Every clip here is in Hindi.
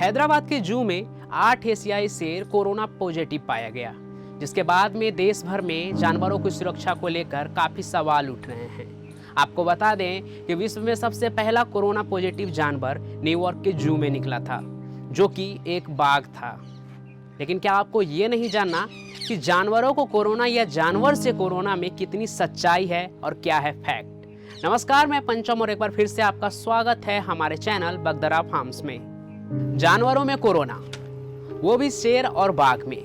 हैदराबाद के जू में 8 एशियाई शेर कोरोना पॉजिटिव पाया गया, जिसके बाद में देश भर में जानवरों की सुरक्षा को लेकर काफी सवाल उठ रहे हैं। आपको बता दें कि विश्व में सबसे पहला कोरोना पॉजिटिव जानवर न्यूयॉर्क के जू में निकला था, जो कि एक बाघ था। लेकिन क्या आपको ये नहीं जानना कि जानवरों को कोरोना या जानवर से कोरोना में कितनी सच्चाई है और क्या है फैक्ट। नमस्कार, मैं पंचम और एक बार फिर से आपका स्वागत है हमारे चैनल बगदरा फार्म्स में। जानवरों में कोरोना, वो भी शेर और बाघ में।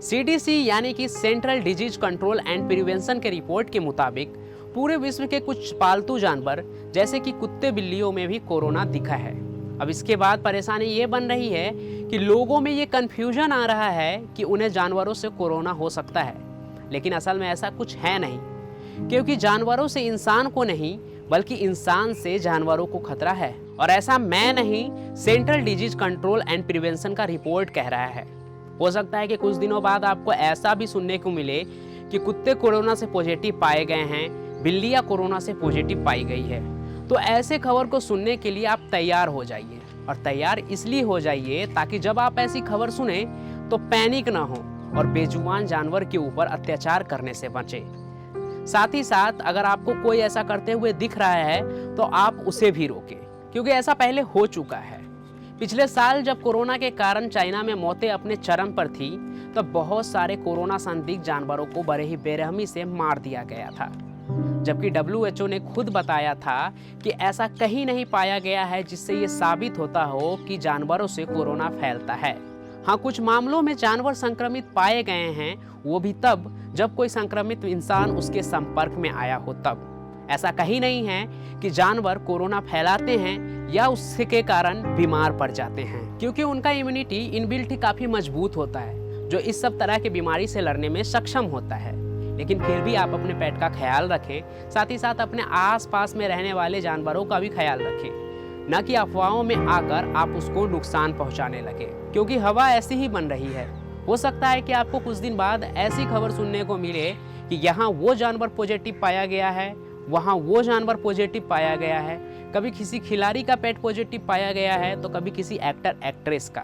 सीडीसी यानी कि central disease control and prevention के रिपोर्ट के मुताबिक पूरे विश्व के कुछ पालतू जानवर जैसे कि कुत्ते बिल्लियों में भी कोरोना दिखा है। अब इसके बाद परेशानी ये बन रही है कि लोगों में ये कंफ्यूजन आ रहा है कि उन्हें जानवरों से कोरोना हो सकता है, लेकिन असल में ऐसा कुछ है नहीं, क्योंकि जानवरों से इंसान को नहीं बल्कि इंसान से जानवरों को खतरा है। और ऐसा मैं नहीं, central disease control and prevention का रिपोर्ट कह रहा है। हो सकता है कि कुछ दिनों बाद आपको ऐसा भी सुनने को मिले कि कुत्ते कोरोना से पॉजिटिव पाए गए हैं, बिल्लियां कोरोना से पॉजिटिव पाई गई है। तो ऐसे खबर को सुनने के लिए आप तैयार हो जाइए, और तैयार इसलिए हो जाइए ताकि जब आप ऐसी खबर सुने तो पैनिक ना हो और बेजुबान जानवर के ऊपर अत्याचार करने से बचें। साथ ही साथ अगर आपको कोई ऐसा करते हुए दिख रहा है तो आप उसे भी रोकें, क्योंकि ऐसा पहले हो चुका है। पिछले साल जब कोरोना के कारण चाइना में मौतें अपने चरम पर थी, तब बहुत सारे कोरोना संदिग्ध जानवरों को बड़े ही बेरहमी से मार दिया गया था, जबकि WHO ने खुद बताया था कि ऐसा कहीं नहीं पाया गया है जिससे ये साबित होता हो कि जानवरों से कोरोना फैलता है। हाँ, कुछ मामलों में जानवर संक्रमित पाए गए हैं, वो भी तब जब कोई संक्रमित इंसान उसके संपर्क में आया हो तब। ऐसा कहीं नहीं है कि जानवर कोरोना फैलाते हैं या उसके कारण बीमार पड़ जाते हैं, क्योंकि उनका इम्यूनिटी इनबिल्ट ही काफी मजबूत होता है, जो इस सब तरह की बीमारी से लड़ने में सक्षम होता है। लेकिन फिर भी आप अपने पेट का ख्याल रखें, साथ ही साथ अपने आसपास में रहने वाले जानवरों का भी ख्याल रखें, न कि अफवाहों में आकर आप उसको नुकसान पहुंचाने लगे, क्योंकि हवा ऐसी ही बन रही है। हो सकता है कि आपको कुछ दिन बाद ऐसी खबर सुनने को मिले कि यहाँ वो जानवर पॉजिटिव पाया गया है, वहाँ वो जानवर पॉजिटिव पाया गया है, कभी किसी खिलाड़ी का पेट पॉजिटिव पाया गया है तो कभी किसी एक्टर एक्ट्रेस का।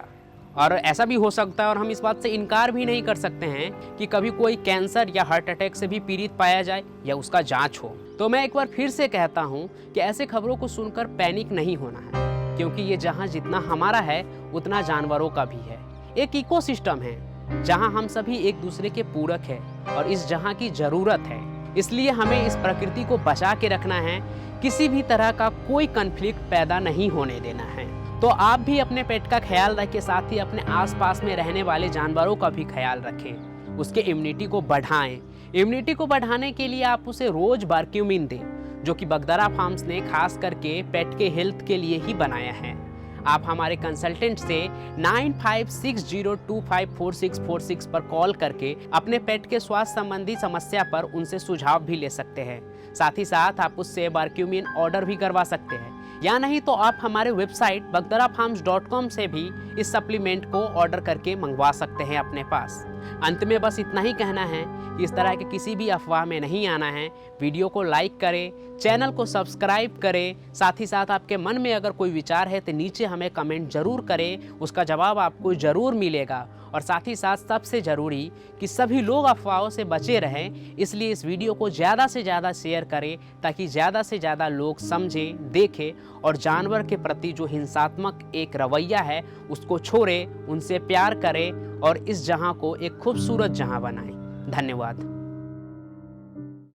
और ऐसा भी हो सकता है, और हम इस बात से इनकार भी नहीं कर सकते हैं कि कभी कोई कैंसर या हार्ट अटैक से भी पीड़ित पाया जाए या उसका जांच हो। तो मैं एक बार फिर से कहता हूं कि ऐसे खबरों को सुनकर पैनिक नहीं होना है, क्योंकि ये जहां जितना हमारा है उतना जानवरों का भी है। एक इकोसिस्टम है जहां हम सभी एक दूसरे के पूरक हैं और इस जहां की जरूरत है। इसलिए हमें इस प्रकृति को बचा के रखना है, किसी भी तरह का कोई कन्फ्लिक्ट पैदा नहीं होने देना है। तो आप भी अपने पेट का ख्याल रखें, साथ ही अपने आसपास में रहने वाले जानवरों का भी ख्याल रखें, उसके इम्यूनिटी को बढ़ाएं। इम्यूनिटी को बढ़ाने के लिए आप उसे रोज बारक्यूमिन दें, जो कि बगदरा फार्म्स ने खास करके पेट के हेल्थ के लिए ही बनाया है। आप हमारे कंसल्टेंट से 9560254646 पर कॉल करके अपने पेट के स्वास्थ्य संबंधी समस्या पर उनसे सुझाव भी ले सकते हैं। साथ ही साथ आप उससे बारक्यूमिन ऑर्डर भी करवा सकते हैं, या नहीं तो आप हमारे वेबसाइट bagdarafarms.com से भी इस सप्लीमेंट को ऑर्डर करके मंगवा सकते हैं अपने पास। अंत में बस इतना ही कहना है कि इस तरह के किसी भी अफवाह में नहीं आना है। वीडियो को लाइक करें, चैनल को सब्सक्राइब करें, साथ ही साथ आपके मन में अगर कोई विचार है तो नीचे हमें कमेंट जरूर करें, उसका जवाब आपको जरूर मिलेगा। और साथ ही साथ सबसे ज़रूरी कि सभी लोग अफवाहों से बचे रहें, इसलिए इस वीडियो को ज़्यादा से ज़्यादा शेयर करें ताकि ज़्यादा से ज़्यादा लोग समझें, देखें और जानवर के प्रति जो हिंसात्मक एक रवैया है उसको छोड़ें, उनसे प्यार करें और इस जहां को एक खूबसूरत जहां बनाएं। धन्यवाद।